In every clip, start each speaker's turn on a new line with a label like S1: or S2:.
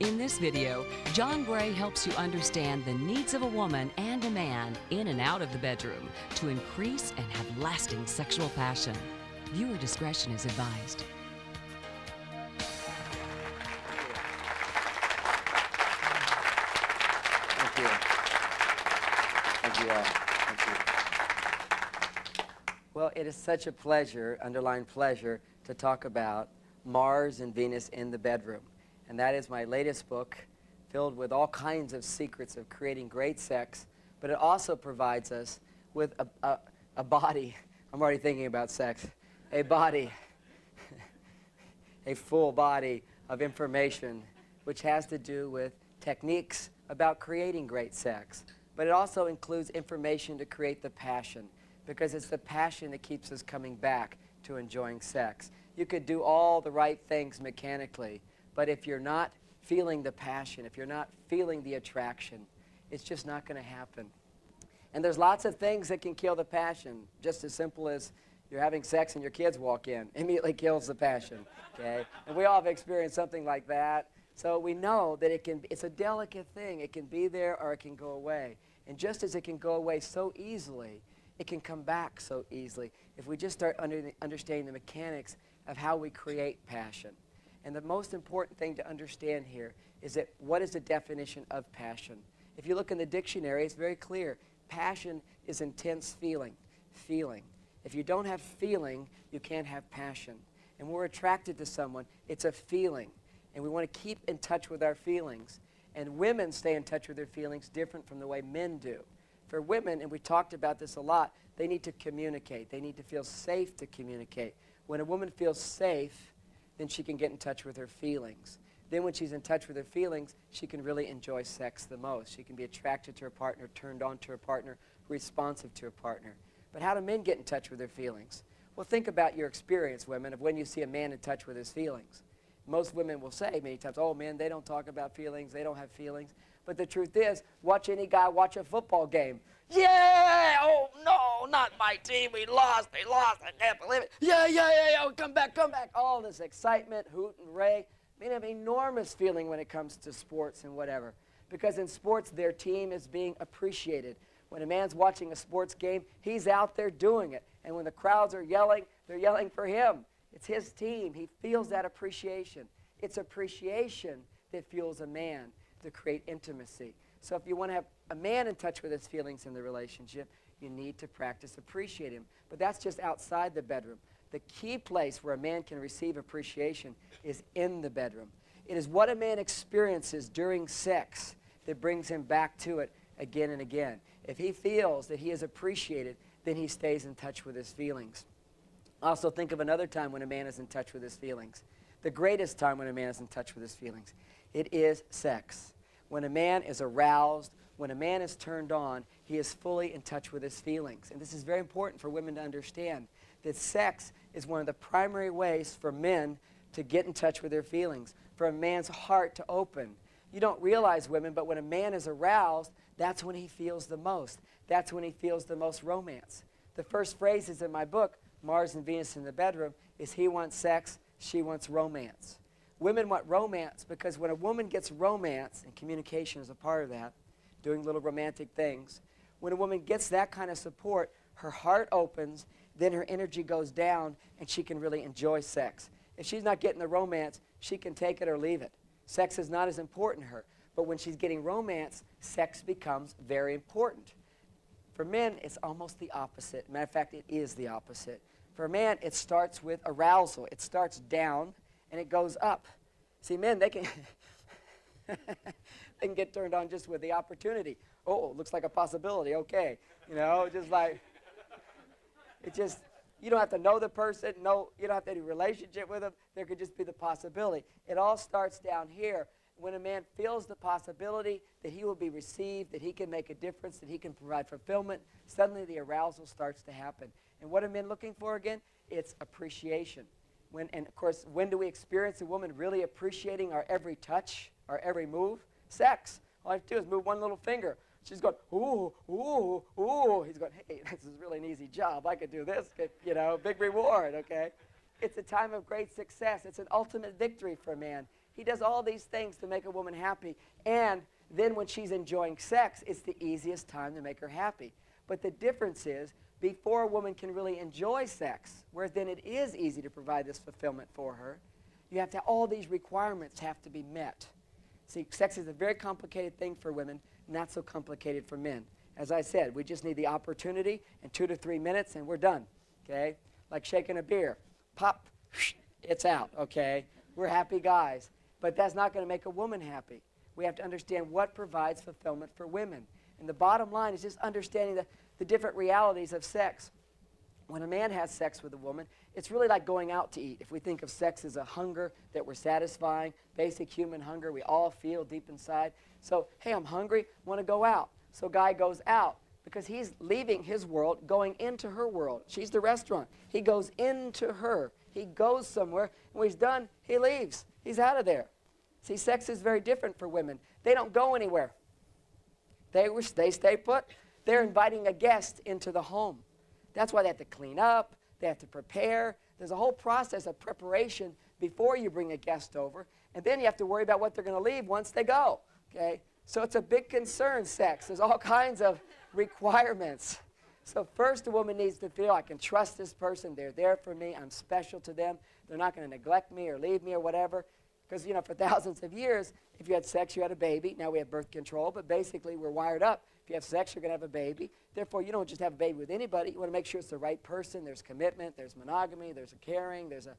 S1: In this video, John Gray helps you understand the needs of a woman and a man in and out of the bedroom to increase and have lasting sexual passion. Viewer discretion is advised.
S2: Thank you. Thank you all. Thank you. Well, it is such a pleasure, underlined pleasure, to talk about Mars and Venus in the bedroom. And that is my latest book, filled with all kinds of secrets of creating great sex, but it also provides us with a body. I'm already thinking about sex. A body, a full body of information, which has to do with techniques about creating great sex. But it also includes information to create the passion, because it's the passion that keeps us coming back to enjoying sex. You could do all the right things mechanically, but if you're not feeling the passion, if you're not feeling the attraction, it's just not going to happen. And there's lots of things that can kill the passion, just as simple as you're having sex and your kids walk in. Immediately kills the passion, okay? And we all have experienced something like that. So we know that it's a delicate thing. It can be there or it can go away. And just as it can go away so easily, it can come back so easily if we just start understanding the mechanics of how we create passion. And the most important thing to understand here is that what is the definition of passion? If you look in the dictionary, it's very clear. Passion is intense feeling. If you don't have feeling, you can't have passion. And when we're attracted to someone, it's a feeling. And we want to keep in touch with our feelings. And women stay in touch with their feelings different from the way men do. For women, and we talked about this a lot, they need to communicate. They need to feel safe to communicate. When a woman feels safe, then she can get in touch with her feelings. Then when she's in touch with her feelings, she can really enjoy sex the most. She can be attracted to her partner, turned on to her partner, responsive to her partner. But how do men get in touch with their feelings? Well, think about your experience, women, of when you see a man in touch with his feelings. Most women will say many times, oh, man, they don't talk about feelings, they don't have feelings. But the truth is, watch any guy watch a football game. Yeah! Oh, no, not my team. We lost. They lost. I can't believe it. Yeah. Oh, come back. All this excitement, hoot and ray. I mean, I have enormous feeling when it comes to sports and whatever. Because in sports, their team is being appreciated. When a man's watching a sports game, he's out there doing it. And when the crowds are yelling, they're yelling for him. It's his team. He feels that appreciation. It's appreciation that fuels a man to create intimacy. So if you want to have a man in touch with his feelings in the relationship, you need to practice appreciating him. But that's just outside the bedroom. The key place where a man can receive appreciation is in the bedroom. It is what a man experiences during sex that brings him back to it again and again. If he feels that he is appreciated, then he stays in touch with his feelings. Also think of another time when a man is in touch with his feelings. The greatest time when a man is in touch with his feelings. It is sex. When a man is aroused, when a man is turned on, he is fully in touch with his feelings. And this is very important for women to understand, that sex is one of the primary ways for men to get in touch with their feelings, for a man's heart to open. You don't realize, women, but when a man is aroused, that's when he feels the most. That's when he feels the most romance. The first phrases in my book, Mars and Venus in the Bedroom, is he wants sex, she wants romance. Women want romance because when a woman gets romance, and communication is a part of that, doing little romantic things, when a woman gets that kind of support, her heart opens, then her energy goes down, and she can really enjoy sex. If she's not getting the romance, she can take it or leave it. Sex is not as important to her. But when she's getting romance, sex becomes very important. For men, it's almost the opposite. Matter of fact, it is the opposite. For a man, it starts with arousal. It starts down, and it goes up. See, men, they can they can get turned on just with the opportunity. Oh, looks like a possibility. Okay, you know, just like you don't have to know the person. No, you don't have to have any relationship with them. There could just be the possibility. It all starts down here. When a man feels the possibility that he will be received, that he can make a difference, that he can provide fulfillment, suddenly the arousal starts to happen. And what are men looking for again? It's appreciation. And of course, when do we experience a woman really appreciating our every touch, our every move? Sex. All I have to do is move one little finger. She's going, ooh, ooh, ooh. He's going, hey, this is really an easy job. I could do this, big reward, okay? It's a time of great success. It's an ultimate victory for a man. He does all these things to make a woman happy. And then when she's enjoying sex, it's the easiest time to make her happy. But the difference is, before a woman can really enjoy sex, whereas then it is easy to provide this fulfillment for her, you have to have all these requirements have to be met. See, sex is a very complicated thing for women, not so complicated for men. As I said, we just need the opportunity in 2 to 3 minutes and we're done, okay? Like shaking a beer. Pop, it's out, okay? We're happy guys. But that's not going to make a woman happy. We have to understand what provides fulfillment for women. And the bottom line is just understanding the different realities of sex. When a man has sex with a woman, it's really like going out to eat. If we think of sex as a hunger that we're satisfying, basic human hunger we all feel deep inside. So, hey, I'm hungry, want to go out. So guy goes out because he's leaving his world, going into her world. She's the restaurant. He goes into her. He goes somewhere, and when he's done, he leaves. He's out of there. See, sex is very different for women. They don't go anywhere. They stay put. They're inviting a guest into the home. That's why they have to clean up. They have to prepare. There's a whole process of preparation before you bring a guest over. And then you have to worry about what they're going to leave once they go. Okay? So it's a big concern, sex. There's all kinds of requirements. So first, a woman needs to feel, I can trust this person. They're there for me. I'm special to them. They're not going to neglect me or leave me or whatever. Because, you know, for thousands of years, if you had sex, you had a baby. Now we have birth control. But basically, we're wired up. If you have sex, you're going to have a baby. Therefore, you don't just have a baby with anybody. You want to make sure it's the right person. There's commitment. There's monogamy. There's a caring. There's a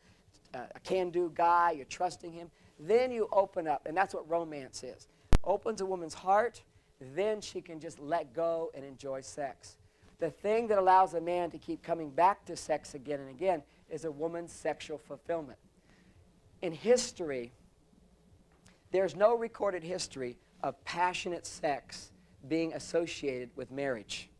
S2: can-do guy. You're trusting him. Then you open up. And that's what romance is. Opens a woman's heart. Then she can just let go and enjoy sex. The thing that allows a man to keep coming back to sex again and again is a woman's sexual fulfillment. In history, there's no recorded history of passionate sex being associated with marriage.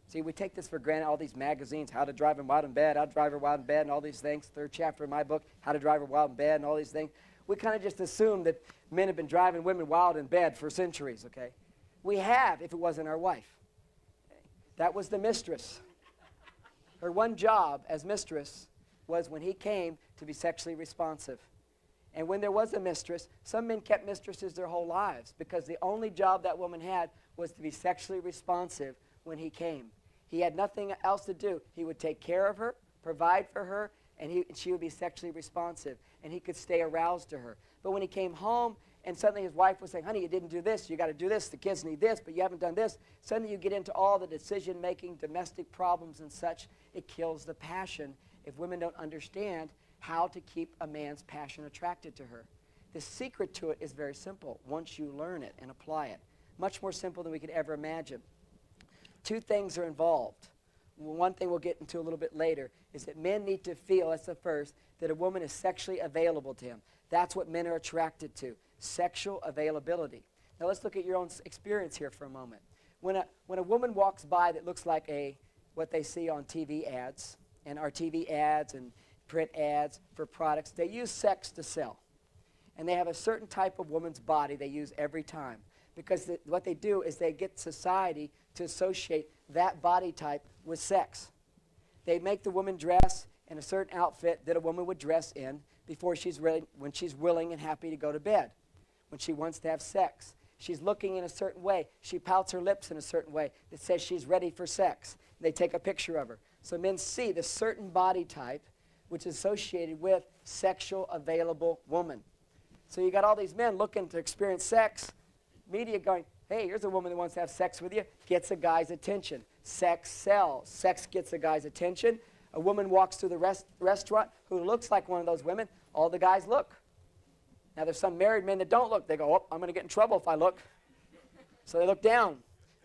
S2: See, we take this for granted, all these magazines, How to Drive Her Wild in Bed, How to Drive Her Wild in Bed, and all these things, 3rd chapter of my book, How to Drive Her Wild in Bed, and all these things. We kind of just assume that men have been driving women wild in bed for centuries, okay? We have, if it wasn't our wife. Okay? That was the mistress. Her one job as mistress was when he came to be sexually responsive. And when there was a mistress, some men kept mistresses their whole lives because the only job that woman had was to be sexually responsive when he came. He had nothing else to do. He would take care of her, provide for her, and she would be sexually responsive, and he could stay aroused to her. But when he came home and suddenly his wife was saying, honey, you didn't do this, you got to do this, the kids need this, but you haven't done this, suddenly you get into all the decision-making, domestic problems and such. It kills the passion if women don't understand how to keep a man's passion attracted to her. The secret to it is very simple once you learn it and apply it. Much more simple than we could ever imagine. 2 things are involved. One thing we'll get into a little bit later is that men need to feel, that's the first, that a woman is sexually available to him. That's what men are attracted to, sexual availability. Now let's look at your own experience here for a moment. When a woman walks by that looks like what they see on TV ads, and our TV ads and print ads for products, they use sex to sell. And they have a certain type of woman's body they use every time. Because what they do is they get society to associate that body type with sex. They make the woman dress in a certain outfit that a woman would dress in before she's ready, when she's willing and happy to go to bed, when she wants to have sex. She's looking in a certain way. She pouts her lips in a certain way that says she's ready for sex. They take a picture of her. So men see the certain body type which is associated with sexual available woman. So you got all these men looking to experience sex, media going, hey, here's a woman that wants to have sex with you, gets a guy's attention. Sex sells. Sex gets a guy's attention. A woman walks through the restaurant who looks like one of those women. All the guys look. Now, there's some married men that don't look. They go, oh, I'm going to get in trouble if I look. So they look down.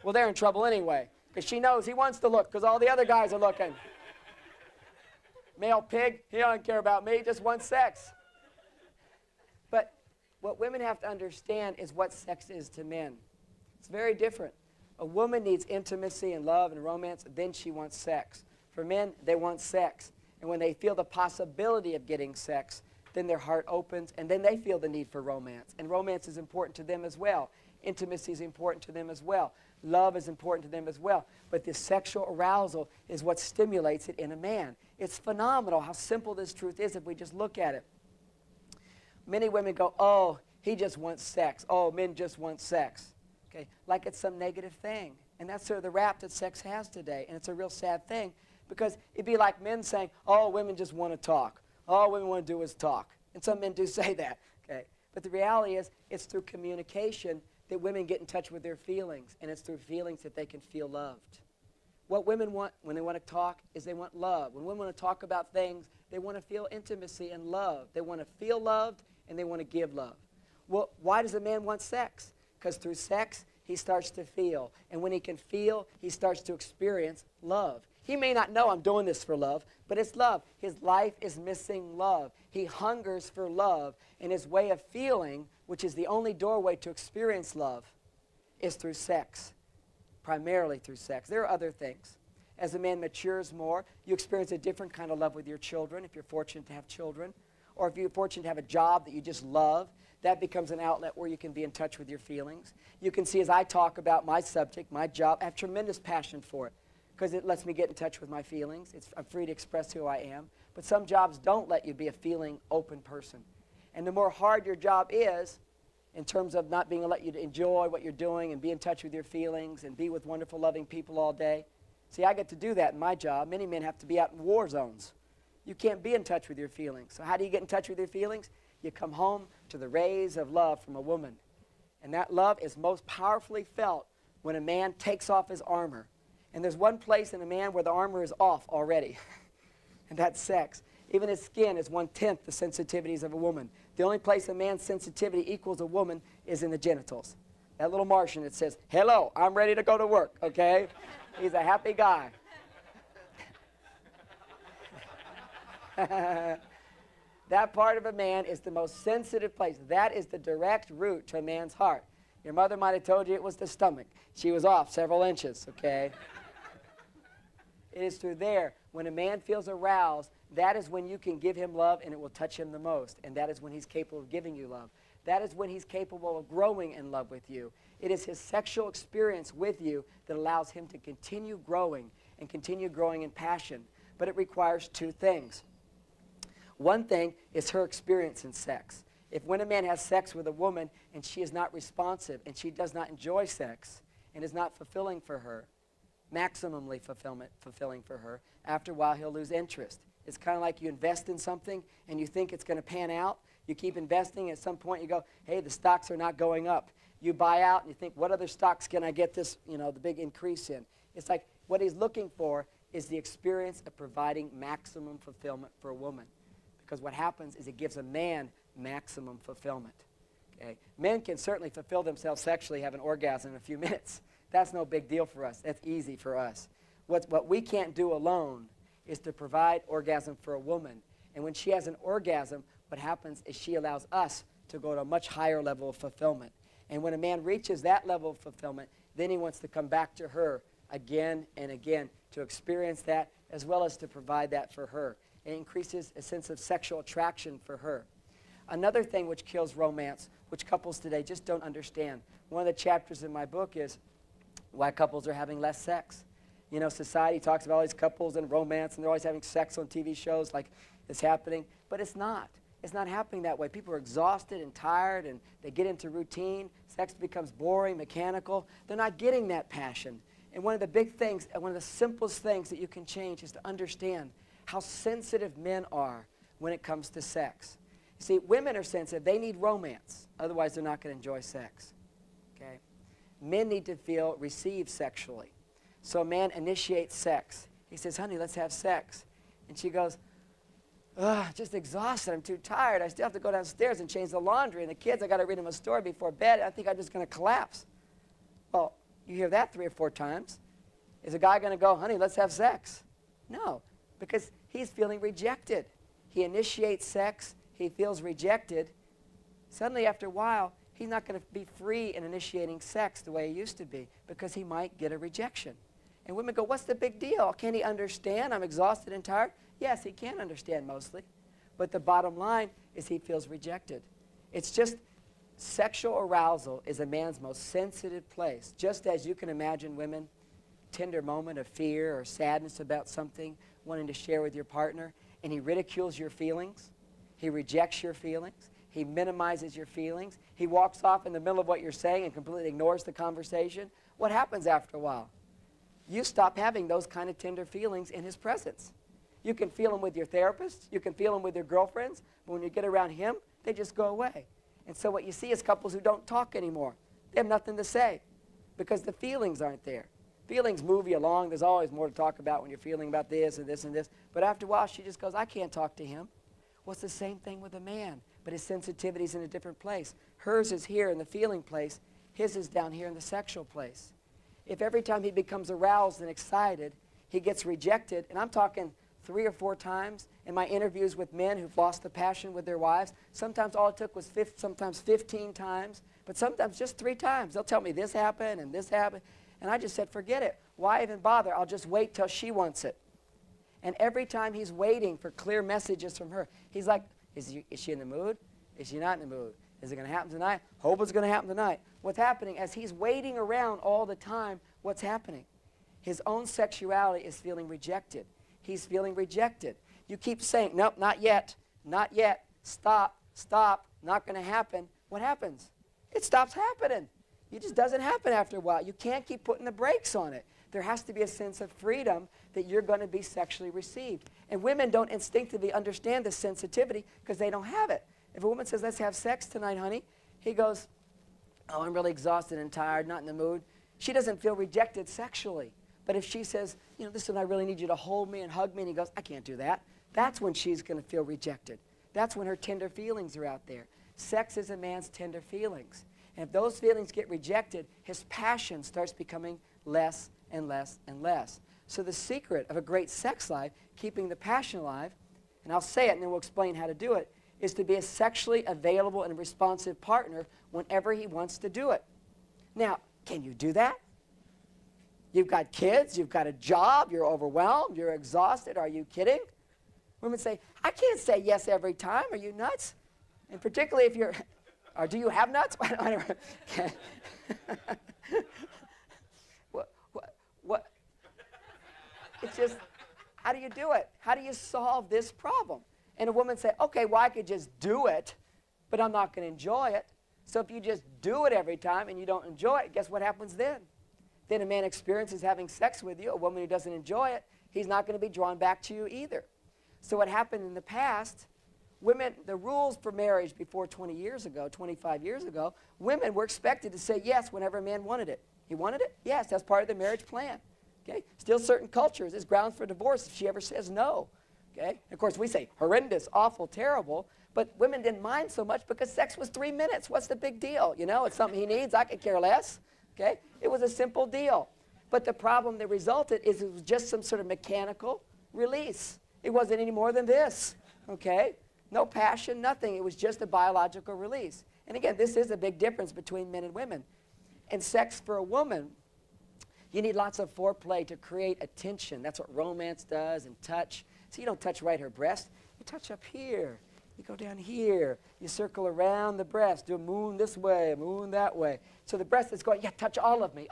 S2: Well, they're in trouble anyway because she knows he wants to look because all the other guys are looking. Male pig, he don't care about me, he just wants sex. But what women have to understand is what sex is to men. It's very different. A woman needs intimacy and love and romance, then she wants sex. For men, they want sex. And when they feel the possibility of getting sex, then their heart opens, and then they feel the need for romance. And romance is important to them as well. Intimacy is important to them as well. Love is important to them as well. But this sexual arousal is what stimulates it in a man. It's phenomenal how simple this truth is if we just look at it. Many women go, oh, he just wants sex. Oh, men just want sex. Okay, like it's some negative thing. And that's sort of the rap that sex has today. And it's a real sad thing because it'd be like men saying, oh, women just want to talk. All women want to do is talk. And some men do say that. Okay, but the reality is it's through communication that women get in touch with their feelings. And it's through feelings that they can feel loved. What women want when they want to talk is they want love. When women want to talk about things, they want to feel intimacy and love. They want to feel loved and they want to give love. Well, why does a man want sex? Because through sex, he starts to feel. And when he can feel, he starts to experience love. He may not know I'm doing this for love, but it's love. His life is missing love. He hungers for love. And his way of feeling, which is the only doorway to experience love, is through sex. Primarily through sex. There are other things. As a man matures more, you experience a different kind of love with your children, if you're fortunate to have children. Or if you're fortunate to have a job that you just love, that becomes an outlet where you can be in touch with your feelings. You can see as I talk about my subject, my job, I have tremendous passion for it because it lets me get in touch with my feelings. I'm free to express who I am. But some jobs don't let you be a feeling open person. And the more hard your job is, in terms of not being able to let you to enjoy what you're doing and be in touch with your feelings and be with wonderful, loving people all day. See, I get to do that in my job. Many men have to be out in war zones. You can't be in touch with your feelings. So how do you get in touch with your feelings? You come home to the rays of love from a woman. And that love is most powerfully felt when a man takes off his armor. And there's one place in a man where the armor is off already, and that's sex. Even his skin is 1/10 the sensitivities of a woman. The only place a man's sensitivity equals a woman is in the genitals. That little Martian that says, hello, I'm ready to go to work, okay? He's a happy guy. That part of a man is the most sensitive place. That is the direct route to a man's heart. Your mother might have told you it was the stomach. She was off several inches, okay? It is through there. When a man feels aroused, that is when you can give him love and it will touch him the most. And that is when he's capable of giving you love. That is when he's capable of growing in love with you. It is his sexual experience with you that allows him to continue growing and continue growing in passion. But it requires two things. One thing is her experience in sex. If when a man has sex with a woman and she is not responsive and she does not enjoy sex and is not fulfilling for her, maximally fulfilling for her, after a while he'll lose interest. It's kind of like you invest in something and you think it's going to pan out. You keep investing, at some point you go, hey, the stocks are not going up. You buy out and you think, what other stocks can I get this, the big increase in? It's like what he's looking for is the experience of providing maximum fulfillment for a woman. Because what happens is it gives a man maximum fulfillment. Okay? Men can certainly fulfill themselves sexually, have an orgasm in a few minutes. That's no big deal for us. That's easy for us. What we can't do alone is to provide orgasm for a woman. And when she has an orgasm, what happens is she allows us to go to a much higher level of fulfillment. And when a man reaches that level of fulfillment, then he wants to come back to her again and again to experience that as well as to provide that for her. It increases a sense of sexual attraction for her. Another thing which kills romance, which couples today just don't understand. One of the chapters in my book is why couples are having less sex. Society talks about all these couples and romance, and they're always having sex on TV shows like it's happening. But it's not. It's not happening that way. People are exhausted and tired, and they get into routine. Sex becomes boring, mechanical. They're not getting that passion. And one of the big things, and one of the simplest things that you can change is to understand how sensitive men are when it comes to sex. You see, women are sensitive. They need romance. Otherwise, they're not going to enjoy sex. Okay? Men need to feel received sexually. So a man initiates sex. He says, honey, let's have sex. And she goes, just exhausted. I'm too tired. I still have to go downstairs and change the laundry. And the kids, I got to read them a story before bed. I think I'm just going to collapse. Well, you hear that 3 or 4 times. Is a guy going to go, honey, let's have sex? No, because he's feeling rejected. He initiates sex. He feels rejected. Suddenly, after a while, he's not going to be free in initiating sex the way he used to be because he might get a rejection. And women go, what's the big deal? Can't he understand? I'm exhausted and tired. Yes, he can understand mostly. But the bottom line is he feels rejected. It's just sexual arousal is a man's most sensitive place. Just as you can imagine women, tender moment of fear or sadness about something, wanting to share with your partner, and he ridicules your feelings. He rejects your feelings. He minimizes your feelings. He walks off in the middle of what you're saying and completely ignores the conversation. What happens after a while? You stop having those kind of tender feelings in his presence. You can feel them with your therapist. You can feel them with your girlfriends. But when you get around him, they just go away. And so what you see is couples who don't talk anymore. They have nothing to say because the feelings aren't there. Feelings move you along. There's always more to talk about when you're feeling about this and this and this. But after a while, she just goes, I can't talk to him. Well, it's the same thing with a man, but his sensitivity is in a different place. Hers is here in the feeling place. His is down here in the sexual place. If every time he becomes aroused and excited, he gets rejected, and I'm talking 3 or 4 times in my interviews with men who've lost the passion with their wives, sometimes all it took was sometimes 15 times, but sometimes just 3 times. They'll tell me this happened and this happened, and I just said, forget it. Why even bother? I'll just wait till she wants it. And every time he's waiting for clear messages from her, he's like, is she in the mood? Is she not in the mood? Is it going to happen tonight? Hope it's going to happen tonight. What's happening as he's waiting around all the time, what's happening? His own sexuality is feeling rejected. He's feeling rejected. You keep saying, nope, not yet, not yet, stop, stop, not going to happen. What happens? It stops happening. It just doesn't happen after a while. You can't keep putting the brakes on it. There has to be a sense of freedom that you're going to be sexually received. And women don't instinctively understand this sensitivity because they don't have it. If a woman says, let's have sex tonight, honey, he goes, oh, I'm really exhausted and tired, not in the mood. She doesn't feel rejected sexually. But if she says, you know, listen, I really need you to hold me and hug me, and he goes, I can't do that, that's when she's going to feel rejected. That's when her tender feelings are out there. Sex is a man's tender feelings. And if those feelings get rejected, his passion starts becoming less and less and less. So the secret of a great sex life, keeping the passion alive, and I'll say it and then we'll explain how to do it, is to be a sexually available and responsive partner whenever he wants to do it. Now, can you do that? You've got kids, you've got a job, you're overwhelmed, you're exhausted. Are you kidding? Women say, I can't say yes every time. Are you nuts? And particularly if you're, or do you have nuts? What? It's just, how do you do it? How do you solve this problem? And a woman say, okay, well, I could just do it, but I'm not going to enjoy it. So if you just do it every time and you don't enjoy it, guess what happens then? Then a man experiences having sex with you, a woman who doesn't enjoy it, he's not going to be drawn back to you either. So what happened in the past, women, the rules for marriage before 20 years ago, 25 years ago, women were expected to say yes whenever a man wanted it. He wanted it? Yes, that's part of the marriage plan. Okay? Still certain cultures, it's grounds for divorce if she ever says no. Okay? Of course, we say horrendous, awful, terrible, but women didn't mind so much because sex was 3 minutes. What's the big deal? You know, it's something he needs. I could care less. Okay? It was a simple deal. But the problem that resulted is it was just some sort of mechanical release. It wasn't any more than this. Okay? No passion, nothing. It was just a biological release. And again, this is a big difference between men and women. And sex for a woman, you need lots of foreplay to create a tension. That's what romance does, and touch. So you don't touch right her breast. You touch up here. You go down here. You circle around the breast. Do a moon this way, a moon that way. So the breast is going, yeah, touch all of me,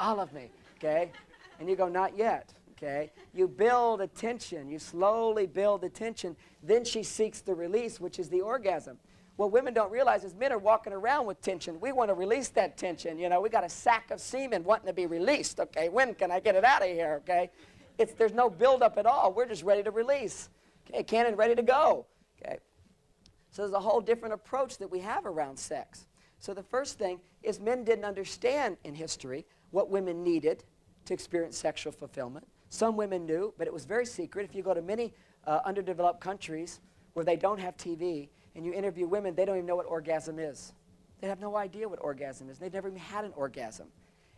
S2: okay? And you go, not yet, okay? You build a tension. You slowly build the tension. Then she seeks the release, which is the orgasm. What women don't realize is men are walking around with tension. We want to release that tension. You know, we got a sack of semen wanting to be released, okay? When can I get it out of here, okay? There's no buildup at all. We're just ready to release. Okay, cannon ready to go. Okay. So there's a whole different approach that we have around sex. So the first thing is men didn't understand in history what women needed to experience sexual fulfillment. Some women knew, but it was very secret. If you go to many underdeveloped countries where they don't have TV and you interview women, they don't even know what orgasm is. They have no idea what orgasm is. They've never even had an orgasm.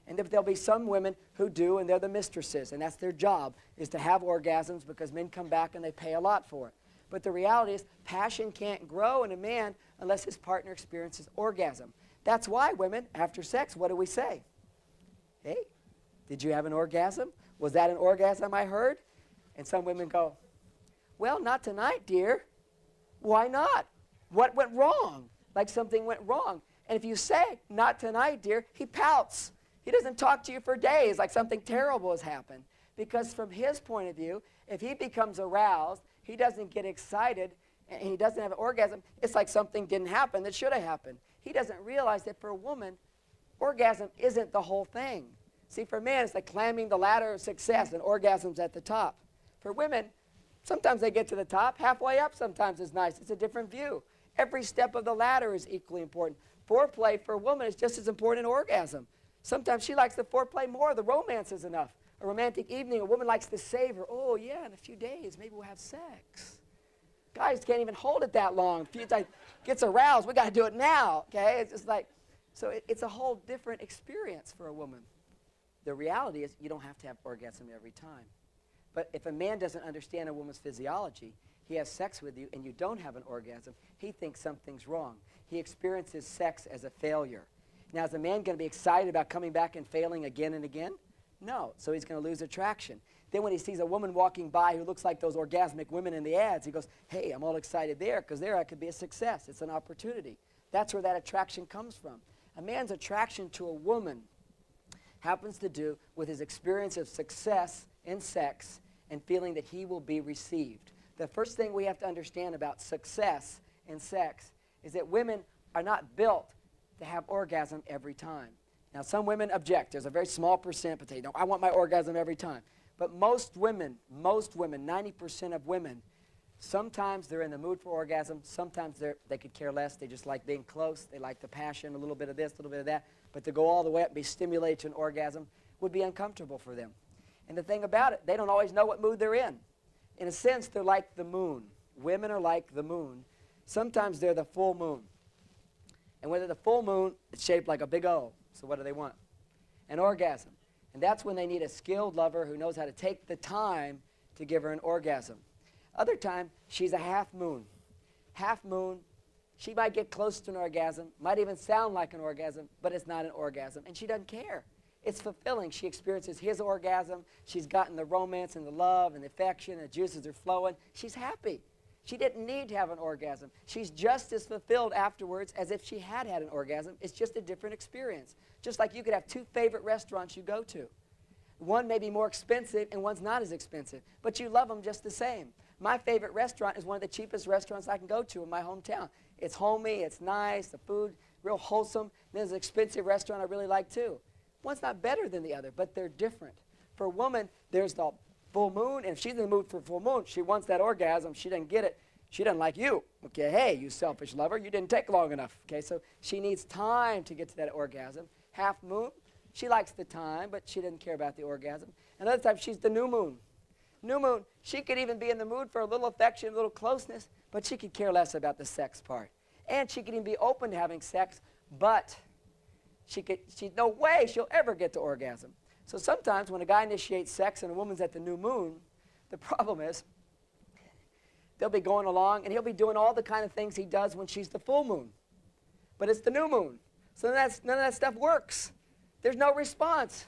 S2: And there'll be some women who do, and they're the mistresses, and that's their job, is to have orgasms because men come back and they pay a lot for it. But the reality is passion can't grow in a man unless his partner experiences orgasm. That's why women, after sex, what do we say? Hey, did you have an orgasm? Was that an orgasm I heard? And some women go, well, not tonight, dear. Why not? What went wrong? Like something went wrong. And if you say, not tonight, dear, he pouts. He doesn't talk to you for days like something terrible has happened. Because from his point of view, if he becomes aroused, he doesn't get excited and he doesn't have an orgasm, it's like something didn't happen that should have happened. He doesn't realize that for a woman, orgasm isn't the whole thing. See, for men, it's like climbing the ladder of success, and orgasm's at the top. For women, sometimes they get to the top. Halfway up sometimes is nice. It's a different view. Every step of the ladder is equally important. Foreplay for a woman is just as important as orgasm. Sometimes she likes the foreplay more. The romance is enough. A romantic evening, a woman likes to savor. Oh, yeah, in a few days, maybe we'll have sex. Guys can't even hold it that long. If you gets aroused, we got to do it now, okay? It's just like, so it's a whole different experience for a woman. The reality is you don't have to have orgasm every time. But if a man doesn't understand a woman's physiology, he has sex with you and you don't have an orgasm, he thinks something's wrong. He experiences sex as a failure. Now, is a man going to be excited about coming back and failing again and again? No. So he's going to lose attraction. Then when he sees a woman walking by who looks like those orgasmic women in the ads, he goes, hey, I'm all excited there because there I could be a success. It's an opportunity. That's where that attraction comes from. A man's attraction to a woman happens to do with his experience of success in sex and feeling that he will be received. The first thing we have to understand about success in sex is that women are not built to have orgasm every time. Now, some women object. There's a very small percent, but they know, I want my orgasm every time. But most women, 90% of women, sometimes they're in the mood for orgasm. Sometimes they could care less. They just like being close. They like the passion, a little bit of this, a little bit of that. But to go all the way up and be stimulated to an orgasm would be uncomfortable for them. And the thing about it, they don't always know what mood they're in. In a sense, they're like the moon. Women are like the moon. Sometimes they're the full moon. And when they're the full moon, it's shaped like a big O. So what do they want? An orgasm. And that's when they need a skilled lover who knows how to take the time to give her an orgasm. Other time, she's a half moon. Half moon, she might get close to an orgasm, might even sound like an orgasm, but it's not an orgasm. And she doesn't care. It's fulfilling. She experiences his orgasm. She's gotten the romance and the love and the affection, and the juices are flowing. She's happy. She didn't need to have an orgasm. She's just as fulfilled afterwards as if she had had an orgasm. It's just a different experience. Just like you could have two favorite restaurants you go to. One may be more expensive and one's not as expensive, but you love them just the same. My favorite restaurant is one of the cheapest restaurants I can go to in my hometown. It's homey, it's nice, the food real wholesome. There's an expensive restaurant I really like too. One's not better than the other, but they're different. For a woman, there's the full moon, and if she's in the mood for full moon, she wants that orgasm, she doesn't get it, she doesn't like you. Okay, hey, you selfish lover, you didn't take long enough. Okay, so she needs time to get to that orgasm. Half moon, she likes the time, but she doesn't care about the orgasm. Another time, she's the new moon. New moon, she could even be in the mood for a little affection, a little closeness, but she could care less about the sex part. And she could even be open to having sex, but no way she'll ever get to orgasm. So sometimes when a guy initiates sex and a woman's at the new moon, the problem is they'll be going along and he'll be doing all the kind of things he does when she's the full moon. But it's the new moon. So none of that stuff works. There's no response.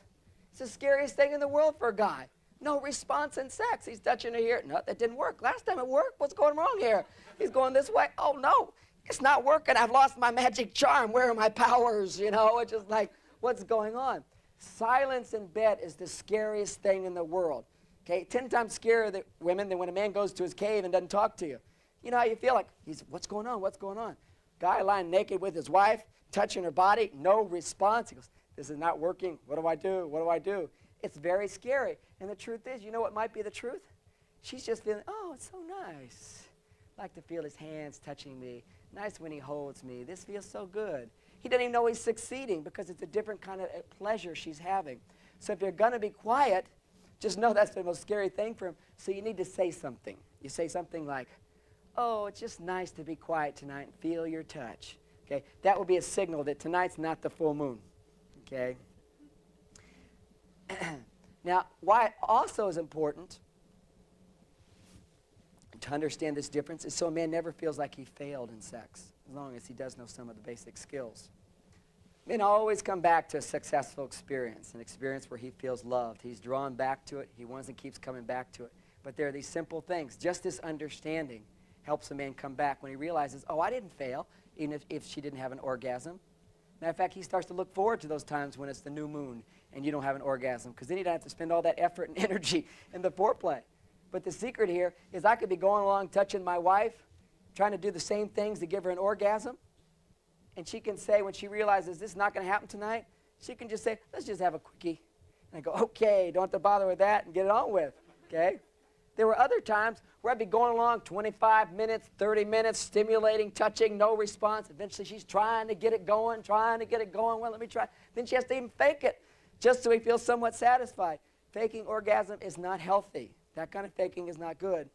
S2: It's the scariest thing in the world for a guy. No response in sex. He's touching her here. No, that didn't work. Last time it worked. What's going wrong here? He's going this way. Oh, no. It's not working. I've lost my magic charm. Where are my powers? You know, it's just like, what's going on? Silence in bed is the scariest thing in the world. Okay, 10 times scarier than women than when a man goes to his cave and doesn't talk to you. You know how you feel like, what's going on? What's going on? Guy lying naked with his wife, touching her body, no response. He goes, this is not working. What do I do? What do I do? It's very scary. And the truth is, you know what might be the truth? She's just feeling, oh, it's so nice. I like to feel his hands touching me. Nice when he holds me. This feels so good. He doesn't even know he's succeeding because it's a different kind of pleasure she's having. So if you're going to be quiet, just know that's the most scary thing for him. So you need to say something. You say something like, oh, it's just nice to be quiet tonight and feel your touch. Okay? That will be a signal that tonight's not the full moon. Okay? Now, why it also is important to understand this difference is so a man never feels like he failed in sex, as long as he does know some of the basic skills. Men always come back to a successful experience, an experience where he feels loved. He's drawn back to it. He wants and keeps coming back to it. But there are these simple things. Just this understanding helps a man come back when he realizes, oh, I didn't fail, even if she didn't have an orgasm. Matter of fact, he starts to look forward to those times when it's the new moon and you don't have an orgasm, because then you don't have to spend all that effort and energy in the foreplay. But the secret here is I could be going along touching my wife, trying to do the same things to give her an orgasm. And she can say, when she realizes this is not going to happen tonight, she can just say, let's just have a quickie. And I go, okay, don't have to bother with that and get it on with, okay? There were other times where I'd be going along 25 minutes, 30 minutes, stimulating, touching, no response. Eventually she's trying to get it going. Well, let me try. Then she has to even fake it just so he feels somewhat satisfied. Faking orgasm is not healthy. That kind of faking is not good.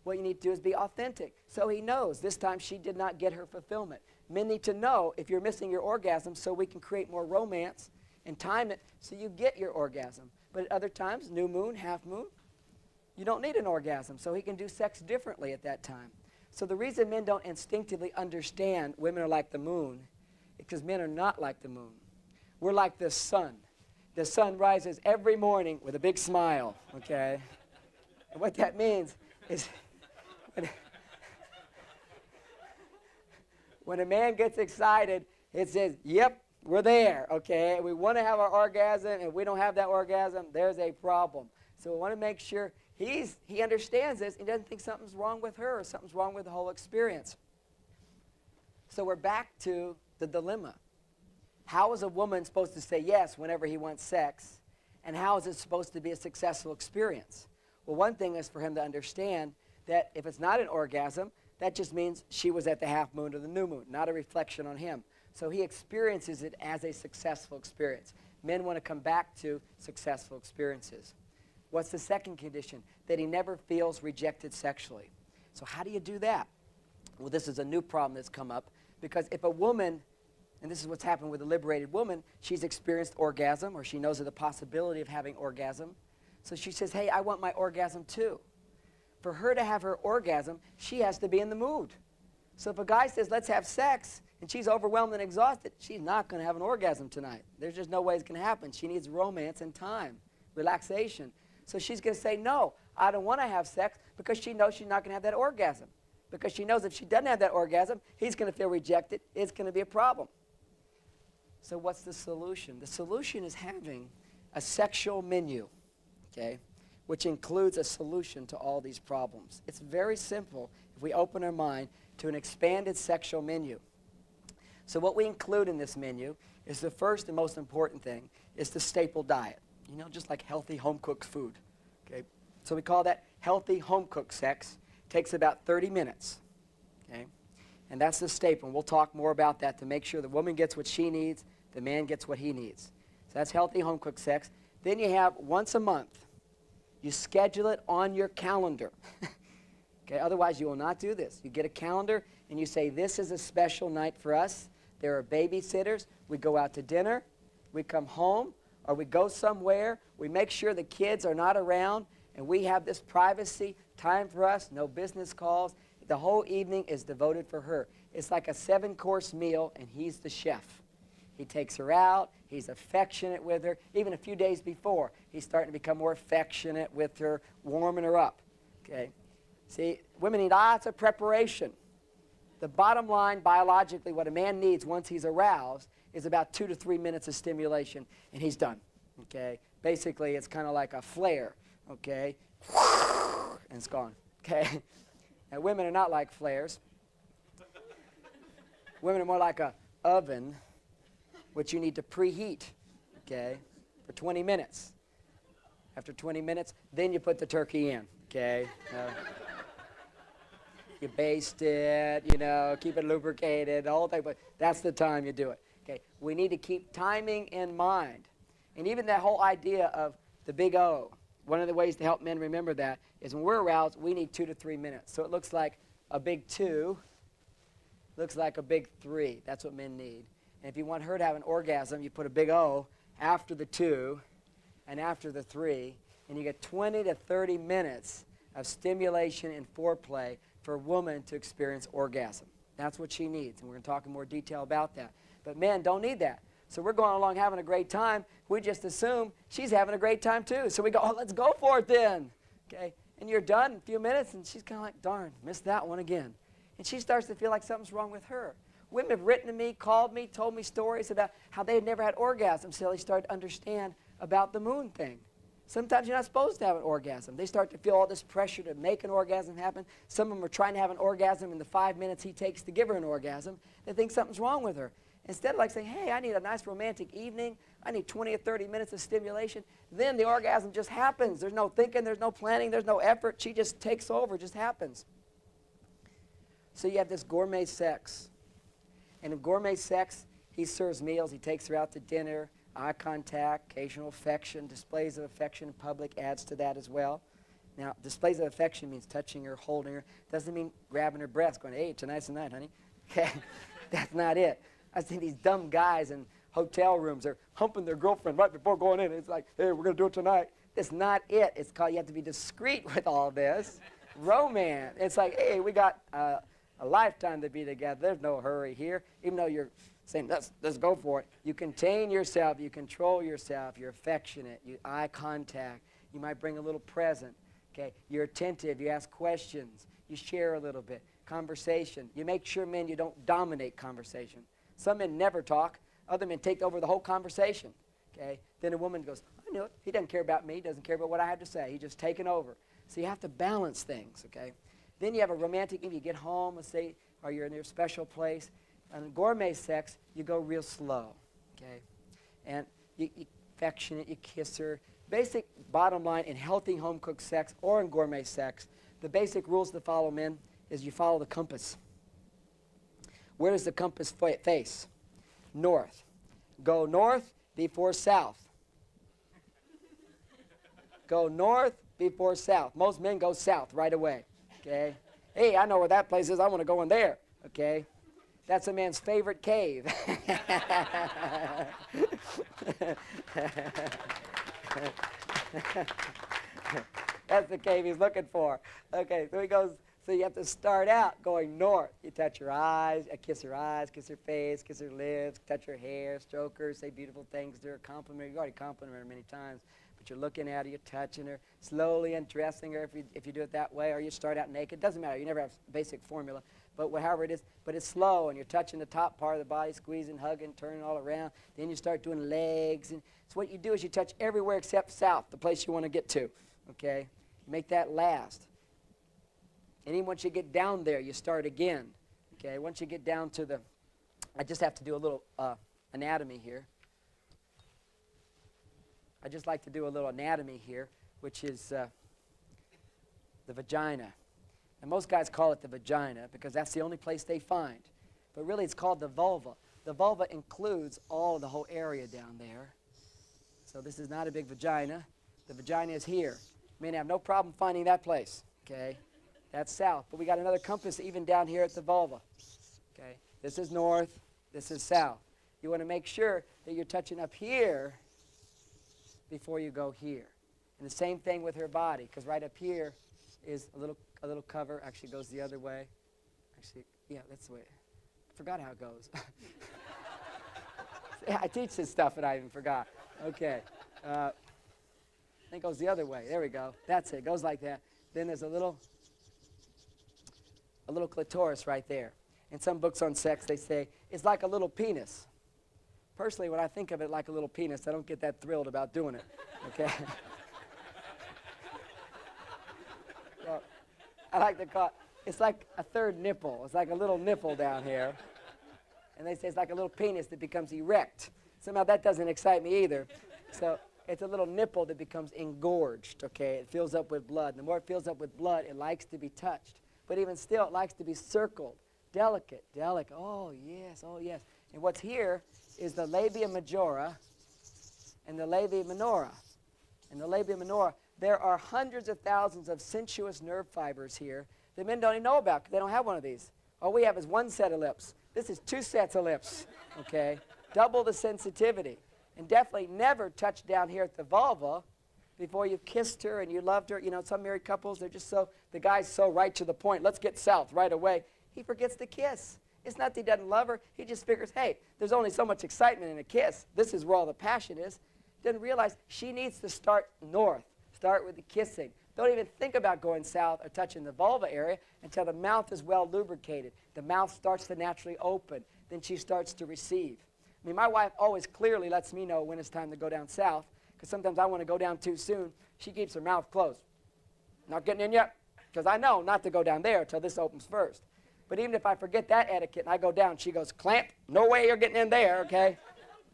S2: What you need to do is be authentic. So he knows this time she did not get her fulfillment. Men need to know if you're missing your orgasm so we can create more romance and time it so you get your orgasm. But at other times, new moon, half moon, you don't need an orgasm, so he can do sex differently at that time. So the reason men don't instinctively understand women are like the moon is because men are not like the moon. We're like the sun. The sun rises every morning with a big smile, okay? And what that means is when a man gets excited, it says, yep, we're there, okay? We want to have our orgasm, and if we don't have that orgasm, there's a problem. So we want to make sure he understands this and doesn't think something's wrong with her or something's wrong with the whole experience. So we're back to the dilemma. How is a woman supposed to say yes whenever he wants sex, and how is it supposed to be a successful experience? Well, one thing is for him to understand that if it's not an orgasm, that just means she was at the half moon or the new moon, not a reflection on him. So he experiences it as a successful experience. Men want to come back to successful experiences. What's the second condition? That he never feels rejected sexually. So how do you do that? Well, this is a new problem that's come up, because if a woman, and this is what's happened with a liberated woman, she's experienced orgasm, or she knows of the possibility of having orgasm. So she says, hey, I want my orgasm too. For her to have her orgasm, she has to be in the mood. So if a guy says, let's have sex, and she's overwhelmed and exhausted, she's not going to have an orgasm tonight. There's just no way it's going to happen. She needs romance and time, relaxation. So she's going to say, no, I don't want to have sex, because she knows she's not going to have that orgasm. Because she knows if she doesn't have that orgasm, he's going to feel rejected. It's going to be a problem. So what's the solution? The solution is having a sexual menu, okay, which includes a solution to all these problems. It's very simple if we open our mind to an expanded sexual menu. So what we include in this menu is the first and most important thing is the staple diet. You know, just like healthy home-cooked food, okay? So we call that healthy home-cooked sex. Takes about 30 minutes, okay? And that's the staple. And we'll talk more about that to make sure the woman gets what she needs, the man gets what he needs. So that's healthy home-cooked sex. Then you have once a month. You schedule it on your calendar. Okay, otherwise you will not do this. You get a calendar and you say, this is a special night for us. There are babysitters. We go out to dinner. We come home, or we go somewhere. We make sure the kids are not around, and we have this privacy, time for us, no business calls. The whole evening is devoted for her. It's like a 7-course meal, and he's the chef. He takes her out. He's affectionate with her. Even a few days before, he's starting to become more affectionate with her, warming her up. Okay? See, women need lots of preparation. The bottom line, biologically, what a man needs once he's aroused is about 2 to 3 minutes of stimulation, and he's done. Okay? Basically, it's kind of like a flare. Okay? And it's gone. Okay? Now, women are not like flares. Women are more like an oven, which you need to preheat, okay, for 20 minutes. After 20 minutes, then you put the turkey in, okay? You baste it, you know, keep it lubricated, the whole thing, but that's the time you do it. Okay, we need to keep timing in mind. And even that whole idea of the big O, one of the ways to help men remember that is when we're aroused, we need 2 to 3 minutes. So it looks like a big 2, looks like a big 3. That's what men need. And if you want her to have an orgasm, you put a big O after the 2 and after the 3, and you get 20 to 30 minutes of stimulation and foreplay for a woman to experience orgasm. That's what she needs, and we're going to talk in more detail about that. But men don't need that. So we're going along having a great time. We just assume she's having a great time too. So we go, oh, let's go for it then. Okay? And you're done in a few minutes, and she's kind of like, darn, missed that one again. And she starts to feel like something's wrong with her. Women have written to me, called me, told me stories about how they had never had orgasms until they started to understand about the moon thing. Sometimes you're not supposed to have an orgasm. They start to feel all this pressure to make an orgasm happen. Some of them are trying to have an orgasm in the 5 minutes he takes to give her an orgasm. They think something's wrong with her. Instead of like saying, hey, I need a nice romantic evening, I need 20 or 30 minutes of stimulation, then the orgasm just happens. There's no thinking, there's no planning, there's no effort. She just takes over, it just happens. So you have this gourmet sex. And in gourmet sex, he serves meals, he takes her out to dinner, eye contact, occasional affection, displays of affection in public adds to that as well. Now, displays of affection means touching her, holding her. Doesn't mean grabbing her breast, going, hey, tonight's the night, honey. Okay, that's not it. I see these dumb guys in hotel rooms. They're humping their girlfriend right before going in. It's like, hey, we're going to do it tonight. That's not it. It's called, you have to be discreet with all this. Romance. It's like, hey, we got a lifetime to be together. There's no hurry here. Even though you're saying, let's go for it. You contain yourself. You control yourself. You're affectionate. You eye contact. You might bring a little present. Okay? You're attentive. You ask questions. You share a little bit. Conversation. You make sure, men, you don't dominate conversation. Some men never talk. Other men take over the whole conversation. Okay? Then a woman goes, I knew it. He doesn't care about me. He doesn't care about what I have to say. He's just taking over. So you have to balance things. Okay? Then you have a romantic, if you get home, let's say, or you're in your special place. On gourmet sex, you go real slow. Okay? And you affectionate, you kiss her. Basic bottom line in healthy home-cooked sex or in gourmet sex, the basic rules to follow, men, is you follow the compass. Where does the compass face? North. Go north before south. Go north before south. Most men go south right away. Okay? Hey, I know where that place is. I want to go in there. Okay? That's a man's favorite cave. That's the cave he's looking for. Okay, so he goes. So you have to start out going north. You touch her eyes, kiss her face, kiss her lips, touch her hair, stroke her, say beautiful things to her, compliment her. You already complimented her many times, but you're looking at her, you're touching her, slowly undressing her if you do it that way, or you start out naked. Doesn't matter. You never have basic formula, but however it is. But it's slow, and you're touching the top part of the body, squeezing, hugging, turning all around. Then you start doing legs. And so what you do is you touch everywhere except south, the place you want to get to. Okay? Make that last. And even once you get down there, you start again. Okay, once you get down to I just have to do a little anatomy here. I just like to do a little anatomy here, which is the vagina. And most guys call it the vagina because that's the only place they find. But really it's called the vulva. The vulva includes the whole area down there. So this is not a big vagina. The vagina is here. Men have no problem finding that place. Okay. That's south, but we got another compass even down here at the vulva. Okay, this is north, this is south. You want to make sure that you're touching up here before you go here. And the same thing with her body, because right up here is a little cover. Actually, goes the other way. Actually, yeah, that's the way. I forgot how it goes. Yeah, I teach this stuff and I even forgot. Okay, I think it goes the other way. There we go. That's it. It goes like that. Then there's a little clitoris right there. In some books on sex, they say it's like a little penis. Personally, when I think of it like a little penis, I don't get that thrilled about doing it. Okay? So, I like to call it's like a third nipple. It's like a little nipple down here. And they say it's like a little penis that becomes erect. Somehow that doesn't excite me either. So it's a little nipple that becomes engorged, okay? It fills up with blood. And the more it fills up with blood, it likes to be touched. But even still, it likes to be circled. Delicate. Oh, yes, oh, yes. And what's here is the labia majora and the labia minora. And the labia minora, there are hundreds of thousands of sensuous nerve fibers here that men don't even know about because they don't have one of these. All we have is one set of lips. This is 2 sets of lips, okay? Double the sensitivity. And definitely never touch down here at the vulva before you've kissed her and you loved her. You know, some married couples, they're just the guy's so right to the point. Let's get south right away. He forgets to kiss. It's not that he doesn't love her. He just figures, hey, there's only so much excitement in a kiss. This is where all the passion is. Doesn't realize she needs to start north. Start with the kissing. Don't even think about going south or touching the vulva area until the mouth is well lubricated. The mouth starts to naturally open. Then she starts to receive. I mean, my wife always clearly lets me know when it's time to go down south, because sometimes I want to go down too soon. She keeps her mouth closed. Not getting in yet? Because I know not to go down there until this opens first. But even if I forget that etiquette and I go down, she goes, clamp, no way you're getting in there, okay?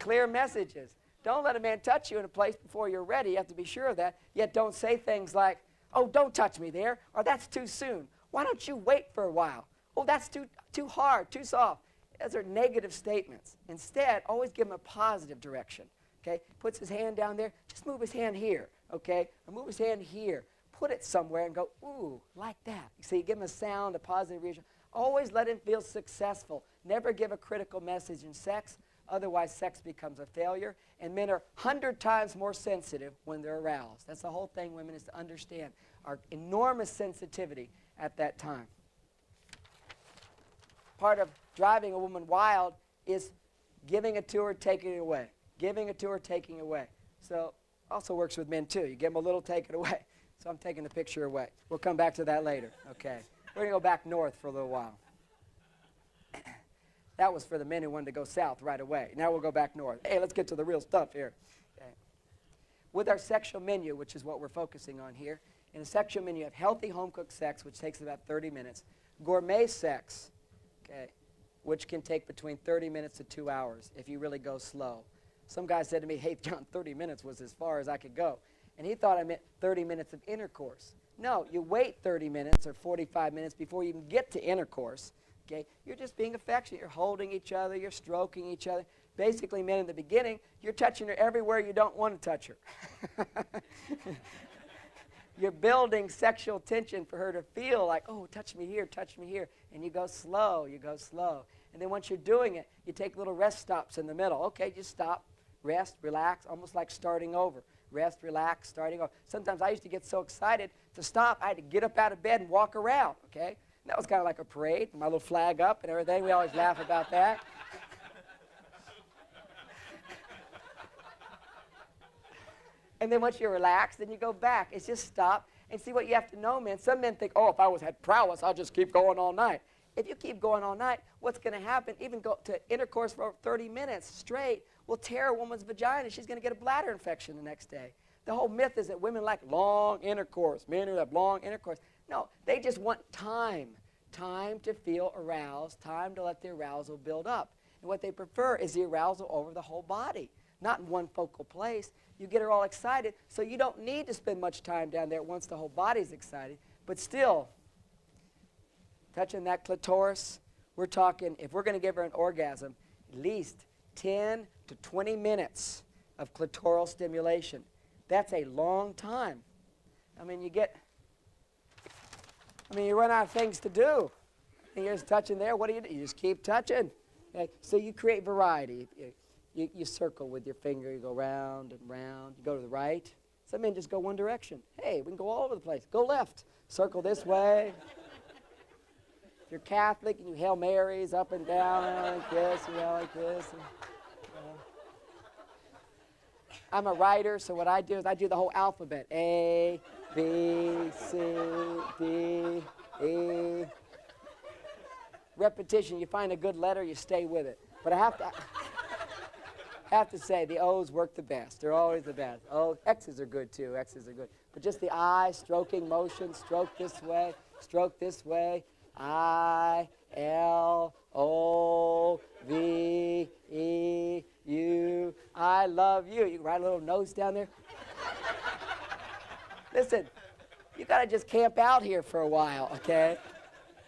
S2: Clear messages. Don't let a man touch you in a place before you're ready. You have to be sure of that. Yet don't say things like, oh, don't touch me there, or that's too soon. Why don't you wait for a while? Oh, that's too hard, too soft. Those are negative statements. Instead, always give him a positive direction, okay? Puts his hand down there, just move his hand here, okay? Or move his hand here. Put it somewhere and go, ooh, like that. You see, give him a sound, a positive reaction. Always let him feel successful. Never give a critical message in sex. Otherwise, sex becomes a failure. And men are 100 times more sensitive when they're aroused. That's the whole thing, women, is to understand our enormous sensitivity at that time. Part of driving a woman wild is giving it to her, taking it away. Giving it to her, taking it away. So also works with men, too. You give them a little, take it away. So I'm taking the picture away. We'll come back to that later. Okay. We're going to go back north for a little while. That was for the men who wanted to go south right away. Now we'll go back north. Hey, let's get to the real stuff here. Okay. With our sexual menu, which is what we're focusing on here, in a sexual menu you have healthy home-cooked sex, which takes about 30 minutes, gourmet sex, okay, which can take between 30 minutes to 2 hours if you really go slow. Some guy said to me, hey, John, 30 minutes was as far as I could go. And he thought I meant 30 minutes of intercourse. No, you wait 30 minutes or 45 minutes before you even get to intercourse. Okay? You're just being affectionate. You're holding each other. You're stroking each other. Basically, men, in the beginning, you're touching her everywhere you don't want to touch her. You're building sexual tension for her to feel like, oh, touch me here, and you go slow, And then once you're doing it, you take little rest stops in the middle. Okay, just stop, rest, relax, almost like starting over. Rest, relax, starting over. Sometimes I used to get so excited to stop, I had to get up out of bed and walk around, okay? And that was kind of like a parade, my little flag up and everything. We always laugh about that. And then once you're relaxed, then you go back. It's just stop and see what you have to know, men. Some men think, oh, if I had prowess, I'll just keep going all night. If you keep going all night, what's going to happen, even go to intercourse for 30 minutes straight, will tear a woman's vagina. She's going to get a bladder infection the next day. The whole myth is that women like long intercourse, men who have long intercourse. No, they just want time to feel aroused, time to let the arousal build up. And what they prefer is the arousal over the whole body, not in one focal place. You get her all excited, so you don't need to spend much time down there once the whole body's excited. But still, touching that clitoris, we're talking, if we're going to give her an orgasm, at least 10 to 20 minutes of clitoral stimulation. That's a long time. I mean, you run out of things to do. And you're just touching there. What do? You just keep touching. Okay? So you create variety. You circle with your finger. You go round and round. You go to the right. Some men just go one direction. Hey, we can go all over the place. Go left. Circle this way. If you're Catholic and you Hail Marys up and down like this, like this. And, I'm a writer, so what I do is I do the whole alphabet. A, B, C, D, E. Repetition, you find a good letter, you stay with it. But I have to say, the O's work the best. They're always the best. Oh, X's are good too, X's are good. But just the I, stroking motion, stroke this way, I, L, O, V, E, U, I love you. You can write a little notes down there. Listen, you got to just camp out here for a while, okay?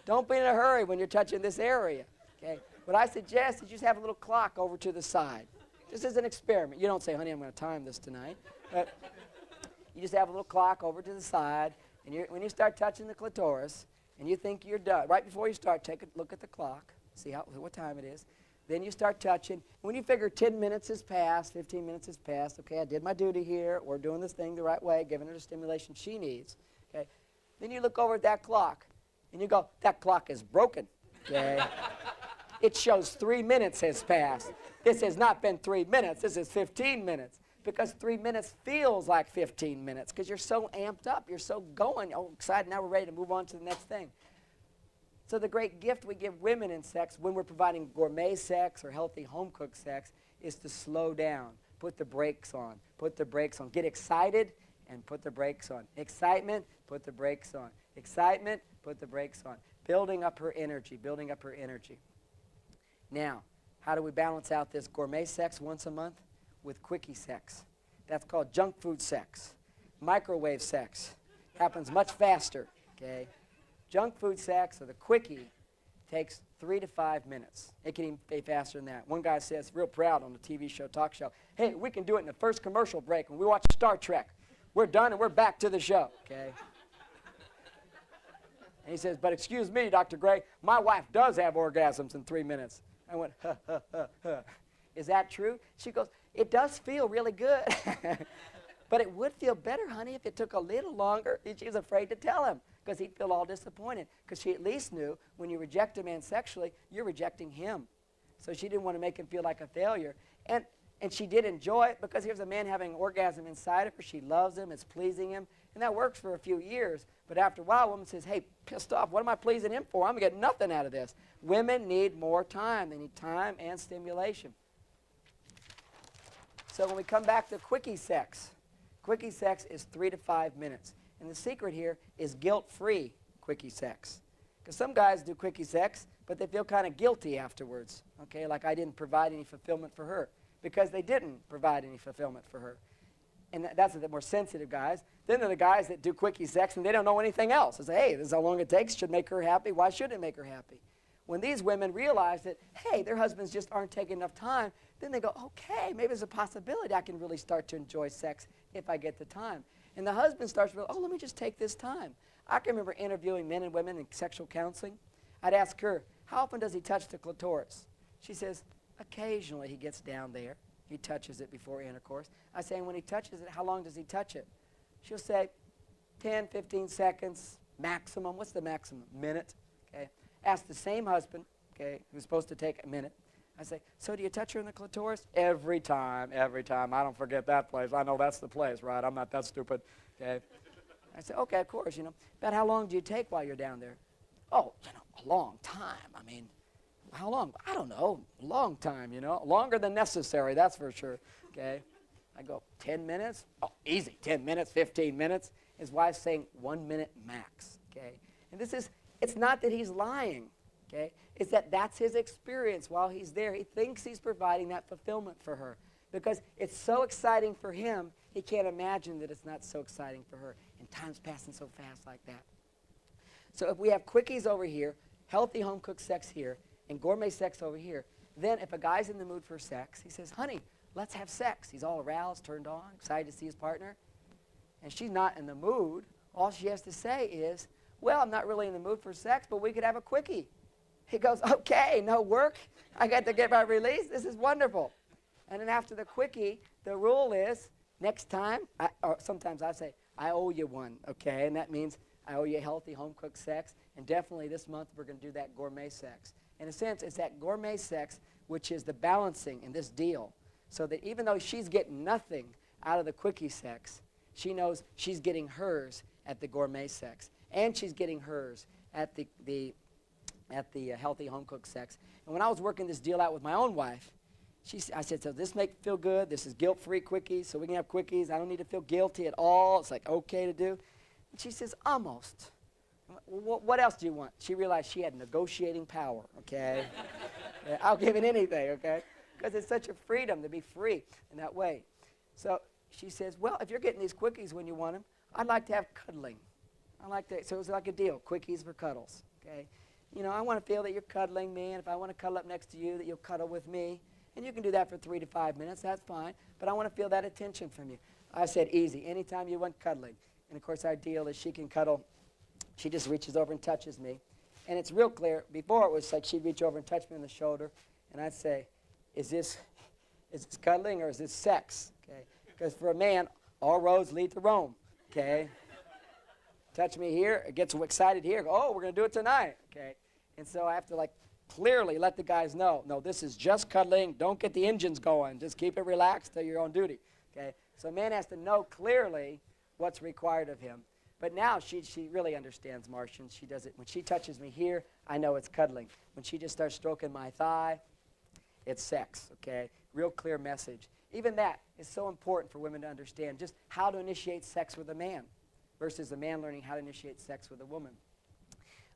S2: Don't be in a hurry when you're touching this area, okay? What I suggest is you just have a little clock over to the side. Just as an experiment. You don't say, honey, I'm going to time this tonight. But you just have a little clock over to the side, and when you start touching the clitoris, and you think you're done, right before you start, take a look at the clock, see what time it is. Then you start touching. When you figure 10 minutes has passed, 15 minutes has passed, okay, I did my duty here, we're doing this thing the right way, giving her the stimulation she needs, okay. Then you look over at that clock, and you go, that clock is broken, okay. It shows 3 minutes has passed. This has not been 3 minutes, this is 15 minutes. Because 3 minutes feels like 15 minutes because you're so amped up, you're so going, oh, excited, now we're ready to move on to the next thing. So the great gift we give women in sex when we're providing gourmet sex or healthy home-cooked sex is to slow down. put the brakes on. Put the brakes on. Get excited and put the brakes on. Excitement, put the brakes on. Excitement, put the brakes on. Building up her energy, building up her energy. Now, how do we balance out this gourmet sex once a month? With quickie sex. That's called junk food sex. Microwave sex. Happens much faster, okay? Junk food sex, or the quickie, takes 3 to 5 minutes. It can even be faster than that. One guy says, real proud on the TV show, talk show, hey, we can do it in the first commercial break when we watch Star Trek. We're done and we're back to the show, okay? And he says, but excuse me, Dr. Gray, my wife does have orgasms in 3 minutes. I went, ha, ha, ha, ha. Is that true? She goes, it does feel really good. But it would feel better, honey, if it took a little longer. And she was afraid to tell him because he'd feel all disappointed, because she at least knew when you reject a man sexually, you're rejecting him. So she didn't want to make him feel like a failure. And she did enjoy it, because here's a man having an orgasm inside of her. She loves him. It's pleasing him. And that works for a few years. But after a while, a woman says, hey, pissed off, what am I pleasing him for? I'm going to get nothing out of this. Women need more time. They need time and stimulation. So when we come back to quickie sex is 3 to 5 minutes. And the secret here is guilt-free quickie sex. Because some guys do quickie sex, but they feel kind of guilty afterwards. Okay, like I didn't provide any fulfillment for her. Because they didn't provide any fulfillment for her. And that's the more sensitive guys. Then there are the guys that do quickie sex and they don't know anything else. They say, hey, this is how long it takes. Should make her happy. Why shouldn't it make her happy? When these women realize that, hey, their husbands just aren't taking enough time, then they go, okay, maybe there's a possibility I can really start to enjoy sex if I get the time. And the husband starts to go, oh, let me just take this time. I can remember interviewing men and women in sexual counseling. I'd ask her, how often does he touch the clitoris? She says, occasionally he gets down there. He touches it before intercourse. I say, when he touches it, how long does he touch it? She'll say, 10, 15 seconds, maximum. What's the maximum? Minute. Okay. Ask the same husband, okay, who's supposed to take a minute. I say, so do you touch her in the clitoris? Every time, every time. I don't forget that place. I know that's the place, right? I'm not that stupid, okay? I say, okay, of course, About how long do you take while you're down there? Oh, a long time. I mean, how long? I don't know. A long time, Longer than necessary, that's for sure, okay? I go, 10 minutes? Oh, easy. 10 minutes, 15 minutes. His wife's saying 1 minute max, okay? And it's not that he's lying, okay? It's that that's his experience while he's there. He thinks he's providing that fulfillment for her because it's so exciting for him, he can't imagine that it's not so exciting for her. And time's passing so fast like that. So if we have quickies over here, healthy home-cooked sex here, and gourmet sex over here, then if a guy's in the mood for sex, he says, honey, let's have sex. He's all aroused, turned on, excited to see his partner. And she's not in the mood. All she has to say is, well, I'm not really in the mood for sex, but we could have a quickie. He goes, okay, no work. I got to get my release. This is wonderful. And then after the quickie, the rule is, next time, or sometimes I say, I owe you one, okay? And that means I owe you healthy home-cooked sex. And definitely this month we're going to do that gourmet sex. In a sense, it's that gourmet sex which is the balancing in this deal. So that even though she's getting nothing out of the quickie sex, she knows she's getting hers at the gourmet sex. And she's getting hers at the healthy home-cooked sex. And when I was working this deal out with my own wife, I said, so this make feel good. This is guilt-free quickies, so we can have quickies. I don't need to feel guilty at all. It's like okay to do. And she says, almost. What else do you want? She realized she had negotiating power, okay? Yeah, I'll give it anything, okay? Because it's such a freedom to be free in that way. So she says, well, if you're getting these quickies when you want them, I'd like to have cuddling. So it was like a deal, quickies for cuddles, okay? I want to feel that you're cuddling me, and if I want to cuddle up next to you, that you'll cuddle with me. And you can do that for 3 to 5 minutes, that's fine. But I want to feel that attention from you. I said, easy, anytime you want cuddling. And of course our deal is she can cuddle. She just reaches over and touches me. And it's real clear. Before it was like she'd reach over and touch me on the shoulder, and I'd say, is this cuddling or is this sex? Okay? Because for a man, all roads lead to Rome, okay? Touch me here, it gets excited here. Oh, we're going to do it tonight, okay? And so I have to clearly let the guys know, no, this is just cuddling. Don't get the engines going. Just keep it relaxed till you're on duty, okay? So a man has to know clearly what's required of him. But now she really understands Martian. She does it. When she touches me here, I know it's cuddling. When she just starts stroking my thigh, it's sex, okay? Real clear message. Even that is so important for women to understand, just how to initiate sex with a man versus a man learning how to initiate sex with a woman.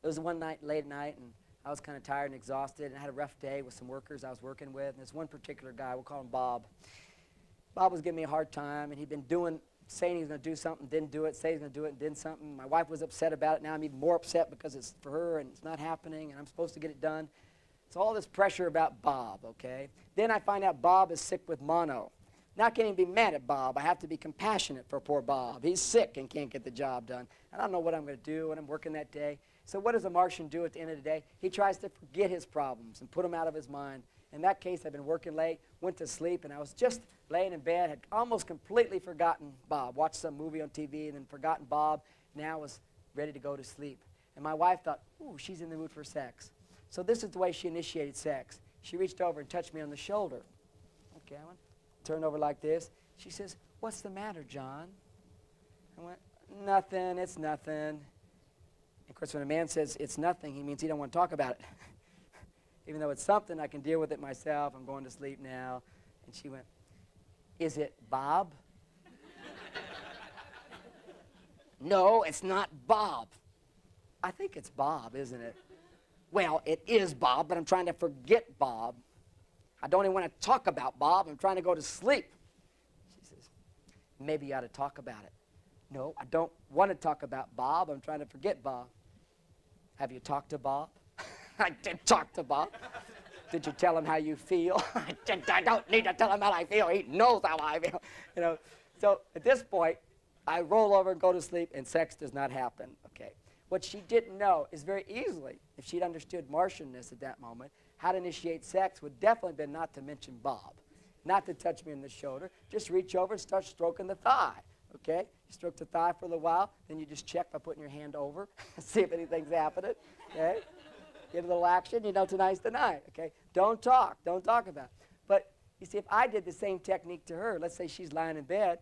S2: It was one night, late night, and I was kind of tired and exhausted, and I had a rough day with some workers I was working with, and this one particular guy, we'll call him Bob. Bob was giving me a hard time, and he'd been saying he was going to do something, didn't do it, say he's going to do it, and did something. My wife was upset about it. Now I'm even more upset because it's for her, and it's not happening, and I'm supposed to get it done. So all this pressure about Bob, okay? Then I find out Bob is sick with mono. Now I can't even be mad at Bob. I have to be compassionate for poor Bob. He's sick and can't get the job done. I don't know what I'm going to do when I'm working that day. So what does a Martian do at the end of the day? He tries to forget his problems and put them out of his mind. In that case, I've been working late, went to sleep, and I was just laying in bed, had almost completely forgotten Bob, watched some movie on TV and then forgotten Bob. Now was ready to go to sleep. And my wife thought, ooh, she's in the mood for sex. So this is the way she initiated sex. She reached over and touched me on the shoulder. Okay, I went, turned over like this. She says, what's the matter, John? I went, nothing, it's nothing. Of course, when a man says it's nothing, he means he don't want to talk about it. Even though it's something, I can deal with it myself. I'm going to sleep now. And she went, is it Bob? No, it's not Bob. I think it's Bob, isn't it? Well, it is Bob, but I'm trying to forget Bob. I don't even want to talk about Bob. I'm trying to go to sleep. She says, maybe you ought to talk about it. No, I don't want to talk about Bob. I'm trying to forget Bob. Have you talked to Bob? I did talk to Bob. Did you tell him how you feel? I don't need to tell him how I feel. He knows how I feel. You know. So at this point, I roll over and go to sleep, and sex does not happen. Okay. What she didn't know is very easily, if she'd understood Martianness at that moment, how to initiate sex would definitely been not to mention Bob, not to touch me in the shoulder. Just reach over and start stroking the thigh. Okay? You stroke the thigh for a little while, then you just check by putting your hand over, see if anything's happening. Okay? Get a little action, you know tonight's the night. Okay? Don't talk about it. But you see, if I did the same technique to her, let's say she's lying in bed,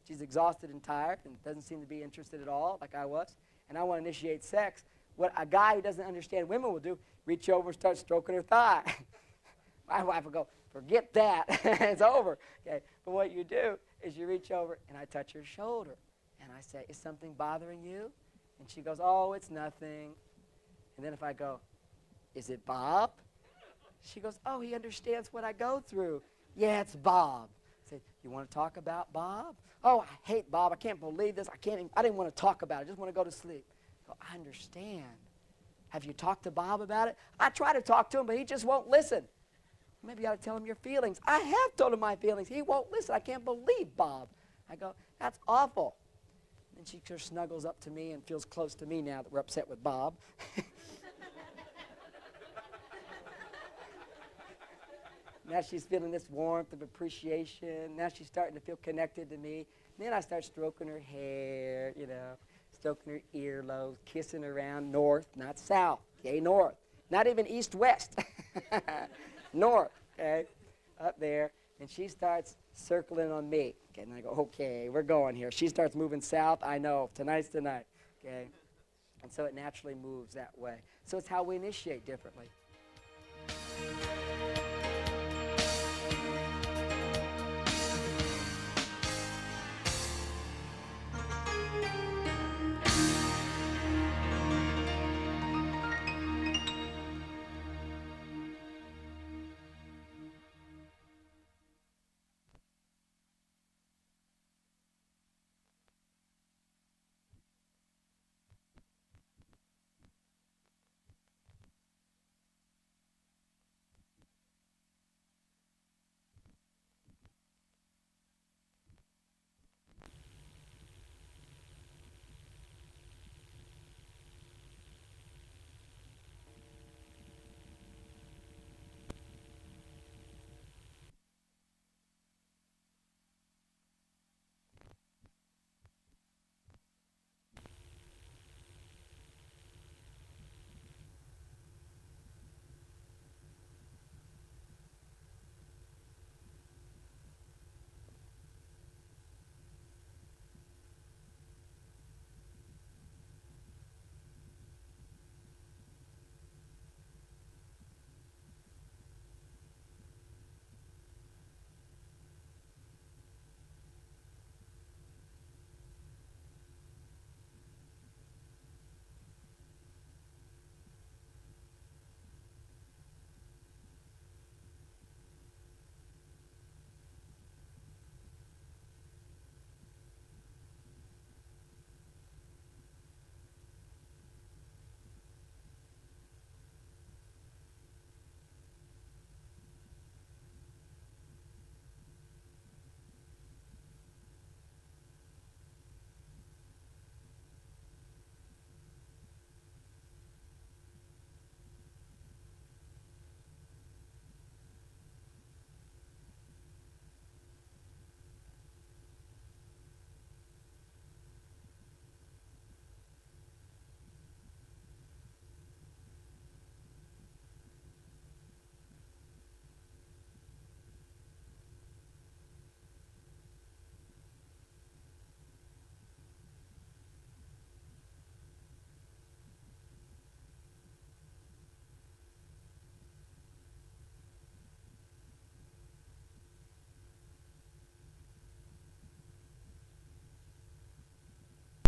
S2: she's exhausted and tired and doesn't seem to be interested at all, like I was, and I want to initiate sex, what a guy who doesn't understand women will do, reach over and start stroking her thigh. My wife will go, forget that, it's over. Okay? But what you do is you reach over and I touch her shoulder. And I say, is something bothering you? And she goes, oh, it's nothing. And then if I go, is it Bob? She goes, oh, he understands what I go through. Yeah, it's Bob. I say, you want to talk about Bob? Oh, I hate Bob. I can't believe this. I didn't want to talk about it. I just want to go to sleep. I go, I understand. Have you talked to Bob about it? I try to talk to him, but he just won't listen. Maybe you ought to tell him your feelings. I have told him my feelings. He won't listen. I can't believe Bob. I go, that's awful. And she just snuggles up to me and feels close to me now that we're upset with Bob. Now she's feeling this warmth of appreciation. Now she's starting to feel connected to me. And then I start stroking her hair, you know, stroking her earlobes, kissing around north, not south, okay, north. Not even east-west, north, okay, up there. And she starts circling on me. Okay, and I go, okay, we're going here. She starts moving south. I know, tonight's the night, okay. And so it naturally moves that way. So it's how we initiate differently.